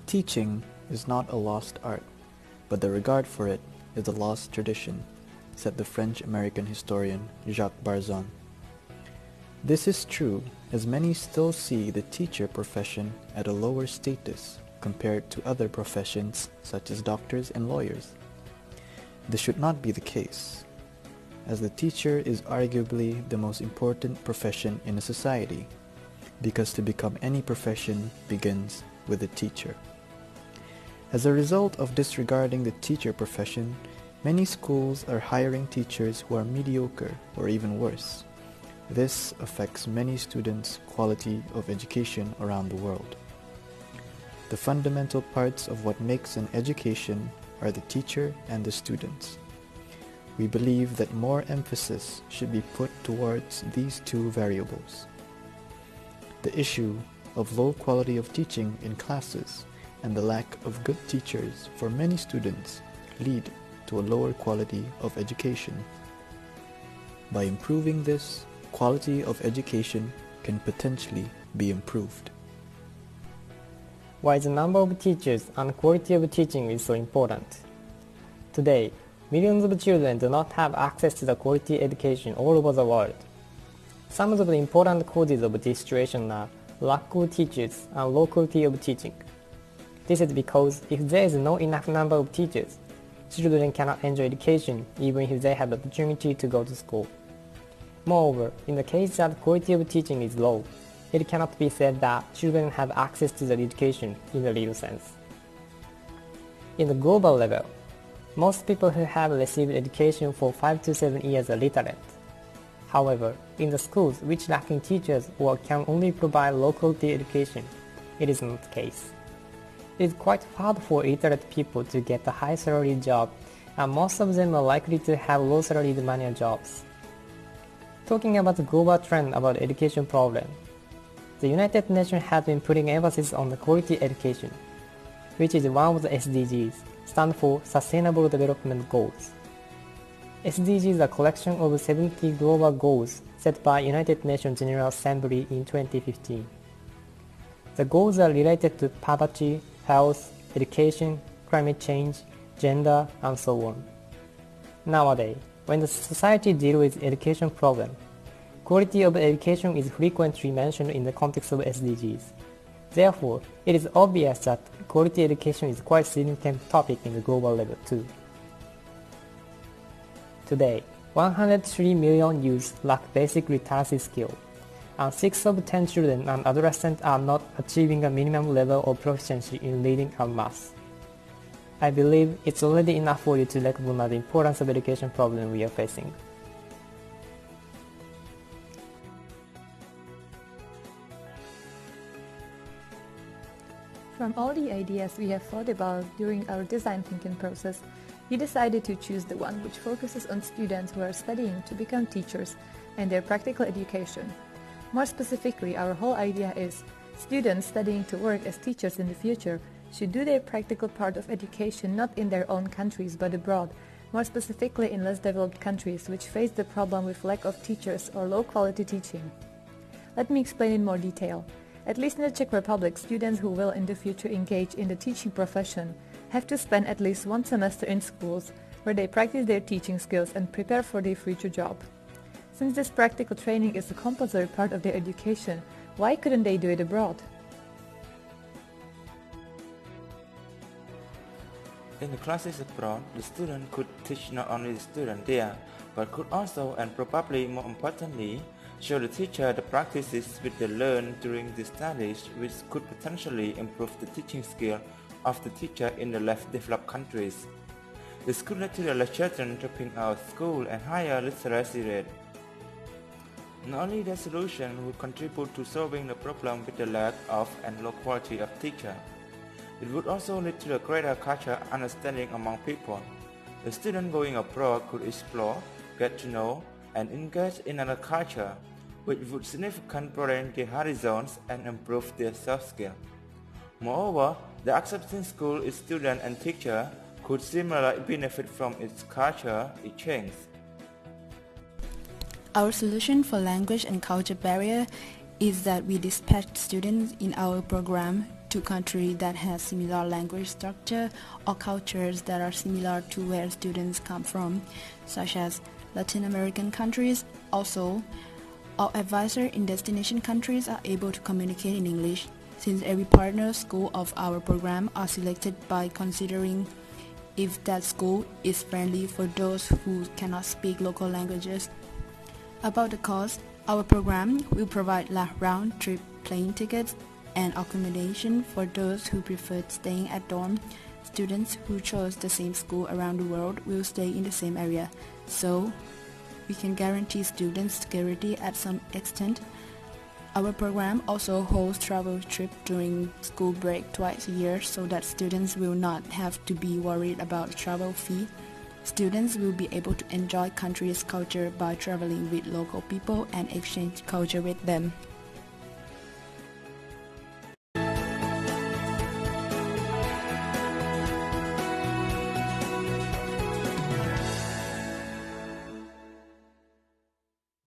Teaching is not a lost art, but the regard for it is a lost tradition, said the French-American historian Jacques Barzon. This is true as many still see the teacher profession at a lower status compared to other professions such as doctors and lawyers. This should not be the case, as the teacher is arguably the most important profession in a society, because to become any profession begins with a teacher. As a result of disregarding the teacher profession, many schools are hiring teachers who are mediocre or even worse. This affects many students' quality of education around the world. The fundamental parts of what makes an education are the teacher and the students. We believe that more emphasis should be put towards these two variables. The issue of low quality of teaching in classes and the lack of good teachers for many students lead to a lower quality of education. By improving this, quality of education can potentially be improved. Why is the number of teachers and quality of teaching is so important? Today, millions of children do not have access to the quality education all over the world. Some of the important causes of this situation are lack of teachers and low quality of teaching. This is because if there is no enough number of teachers, children cannot enjoy education even if they have the opportunity to go to school. Moreover, in the case that quality of teaching is low, it cannot be said that children have access to the education in the real sense. In the global level, most people who have received education for 5 to 7 years are literate. However, in the schools which lacking teachers or can only provide low-quality education, it is not the case. It is quite hard for illiterate people to get a high-salary job, and most of them are likely to have low-salaried manual jobs. Talking about the global trend about education problem, the United Nations has been putting emphasis on the quality education, which is one of the SDGs, stand for Sustainable Development Goals. SDGs are a collection of 70 global goals set by United Nations General Assembly in 2015. The goals are related to poverty, health, education, climate change, gender, and so on. Nowadays, when the society deals with education problem, quality of education is frequently mentioned in the context of SDGs. Therefore, it is obvious that quality education is quite a significant topic in the global level too. Today, 103 million youths lack basic literacy skill, and 6 of 10 children and adolescents are not achieving a minimum level of proficiency in reading and math. I believe it's already enough for you to recognize the importance of education problem we are facing. From all the ideas we have thought about during our design thinking process, we decided to choose the one which focuses on students who are studying to become teachers and their practical education. More specifically, our whole idea is students studying to work as teachers in the future should do their practical part of education not in their own countries but abroad, more specifically in less developed countries which face the problem with lack of teachers or low quality teaching. Let me explain in more detail. At least in the Czech Republic, students who will in the future engage in the teaching profession have to spend at least one semester in schools where they practice their teaching skills and prepare for their future job. Since this practical training is a compulsory part of their education, why couldn't they do it abroad? In the classes abroad, the student could teach not only the student there, but could also, and probably more importantly, show the teacher the practices which they learned during the studies, which could potentially improve the teaching skill of the teacher in the less developed countries. The school led to the children dropping out of school and higher literacy rate. Not only the solution would contribute to solving the problem with the lack of and low quality of teacher, it would also lead to a greater cultural understanding among people. The student going abroad could explore, get to know, and engage in another culture, which would significantly broaden their horizons and improve their soft skills. Moreover, the accepting school, its student and teacher could similarly benefit from its culture exchange. Our solution for language and culture barrier is that we dispatch students in our program to countries that have similar language structure or cultures that are similar to where students come from, such as Latin American countries. Also, our advisors in destination countries are able to communicate in English, since every partner school of our program are selected by considering if that school is friendly for those who cannot speak local languages. About the cost, our program will provide round-trip plane tickets and accommodation for those who prefer staying at dorm. Students who chose the same school around the world will stay in the same area, so we can guarantee students' security at some extent. Our program also holds travel trips during school break twice a year so that students will not have to be worried about travel fee. Students will be able to enjoy country's culture by traveling with local people and exchange culture with them.